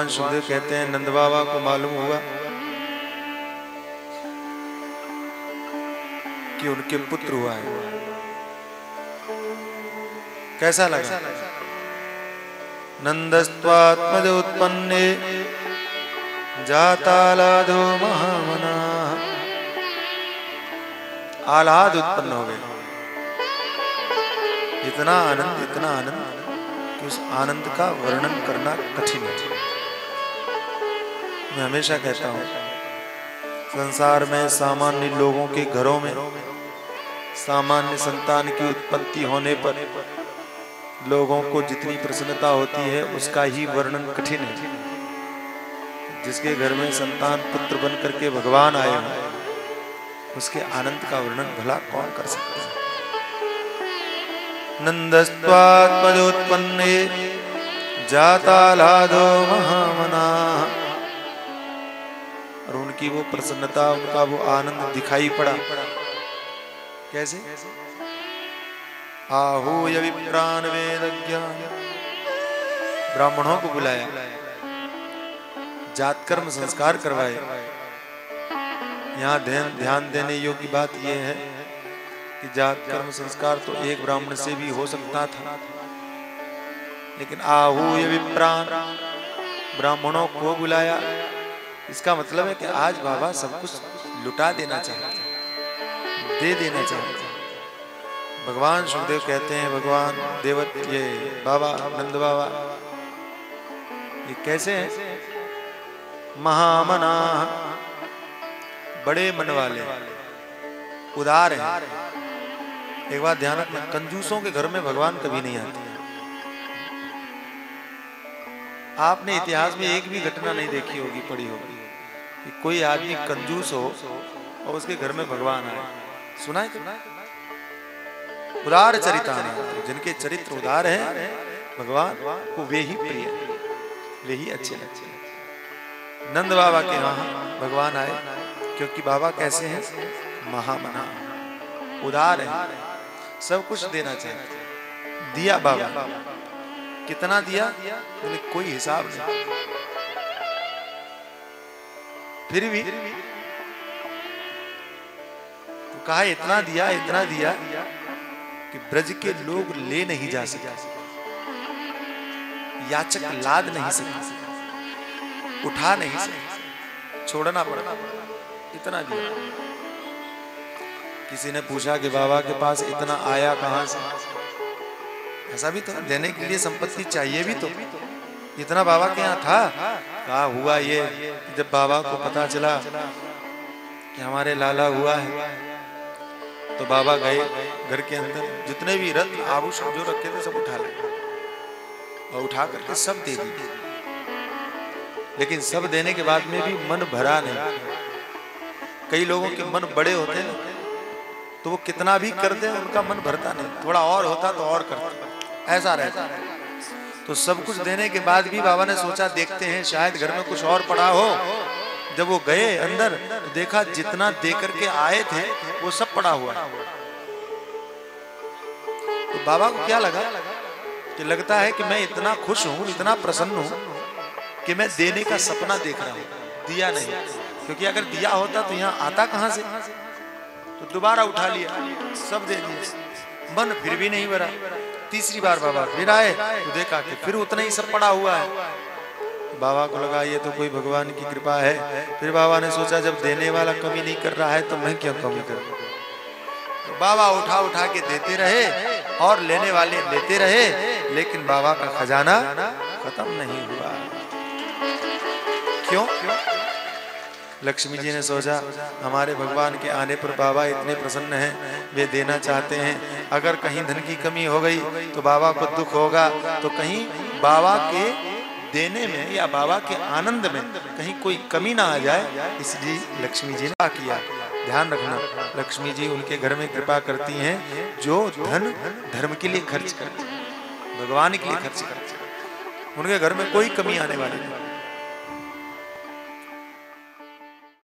भगवान सुखदेव कहते हैं नंद बाबा को मालूम हुआ कि उनके पुत्र हुआ है। कैसा लगा? नंदस्त्वात्मज उत्पन्ने जातालादो महामना। आह्लाद उत्पन्न हो गए। इतना आनंद कि उस आनंद का वर्णन करना कठिन है। मैं हमेशा कहता हूं संसार में सामान्य लोगों के घरों में सामान्य संतान की उत्पत्ति होने पर लोगों को जितनी प्रसन्नता होती है उसका ही वर्णन कठिन है। जिसके घर में संतान पुत्र बन करके भगवान आए हैं उसके आनंद का वर्णन भला कौन कर सकता है। नंदस्त्वात्मजोत्पन्ने जातालादो महामना। और उनकी वो प्रसन्नता, उनका वो आनंद दिखाई पड़ा। कैसे? आहूय विप्रान वेदज्ञान। ब्राह्मणों को बुलाया, जातकर्म संस्कार करवाए। यहाँ ध्यान देने योग्य बात यह है कि जातकर्म संस्कार तो एक ब्राह्मण से भी हो सकता था, लेकिन आहूय विप्रान, ब्राह्मणों को बुलाया। इसका मतलब है कि आज बाबा सब कुछ लुटा देना चाहते, दे देना चाहते। भगवान सुखदेव कहते हैं भगवान देवत ये बाबा नंद बाबा ये कैसे हैं? महामना, बड़े मन वाले, उदार हैं। एक बात ध्यान रखना, कंजूसों के घर में भगवान कभी नहीं आते। आपने इतिहास में एक भी घटना नहीं देखी होगी, पढ़ी होगी कि कोई आदमी कंजूस हो और उसके घर में भगवान आए। सुना है? उदार चरिताना, जिनके चरित्र उदार हैं भगवान को वे ही प्रिय, वे ही अच्छे लगते हैं। नंद बाबा के यहाँ भगवान आए क्योंकि बाबा कैसे हैं? महामना, उदार हैं, सब कुछ देना चाहते। दिया बाबा, कितना दिया? बोले कोई हिसाब नहीं। फिर भी तो कहा इतना दिया, इतना दिया कि ब्रज के लोग ले नहीं जा सके, याचक लाद नहीं सके, उठा नहीं सके, छोड़ना पड़ा। इतना दिया। किसी ने पूछा कि बाबा के पास इतना आया कहां से? ऐसा भी तो देने के लिए संपत्ति चाहिए भी तो। इतना बाबा के यहाँ था। कहा हुआ ये जब बाबा को पता चला कि हमारे लाला हुआ है तो बाबा गए घर के अंदर, जितने भी रत्न आभूषण जो रखे थे सब उठा लाए और उठा करके सब दे दिए। लेकिन सब देने के बाद में भी मन भरा नहीं। कई लोगों के मन बड़े होते हैं तो वो कितना भी करते हैं उनका मन भरता नहीं, थोड़ा और होता तो और करते, ऐसा रहता है। तो सब कुछ देने के बाद भी बाबा ने सोचा देखते हैं शायद घर में कुछ और पड़ा हो। जब वो गए अंदर तो देखा जितना दे करके आए थे वो सब पड़ा हुआ है। तो बाबा को क्या लगा कि लगता है कि मैं इतना खुश हूं, इतना प्रसन्न हूं कि मैं देने का सपना देख रहा हूं, दिया नहीं। क्योंकि अगर दिया होता तो यहाँ आता कहां से? तो दोबारा उठा लिया, सब दे दिए। मन फिर भी नहीं भरा। तीसरी बार बाबा फिर आए तो देखा कि फिर उतना ही सब पड़ा हुआ है। बाबा को लगा ये तो कोई भगवान की कृपा है। फिर बाबा ने सोचा जब देने वाला कमी नहीं कर रहा है तो मैं क्यों कमी करूं। तो बाबा उठा उठा के देते रहे और लेने वाले लेते रहे, लेकिन बाबा का खजाना खत्म नहीं हुआ। क्यों? लक्ष्मी जी ने सोचा हमारे भगवान के आने पर बाबा इतने प्रसन्न हैं, वे देना चाहते हैं। अगर कहीं धन की कमी हो गई तो बाबा को दुख होगा, तो कहीं बाबा के देने में या बाबा के आनंद में कहीं कोई कमी ना आ जाए, इसलिए लक्ष्मी जी ने किया। ध्यान रखना, लक्ष्मी जी उनके घर में कृपा करती हैं जो धन धर्म के लिए खर्च करते हैं, भगवान के लिए खर्च करते हैं। उनके घर में कोई कमी आने वाली नहीं।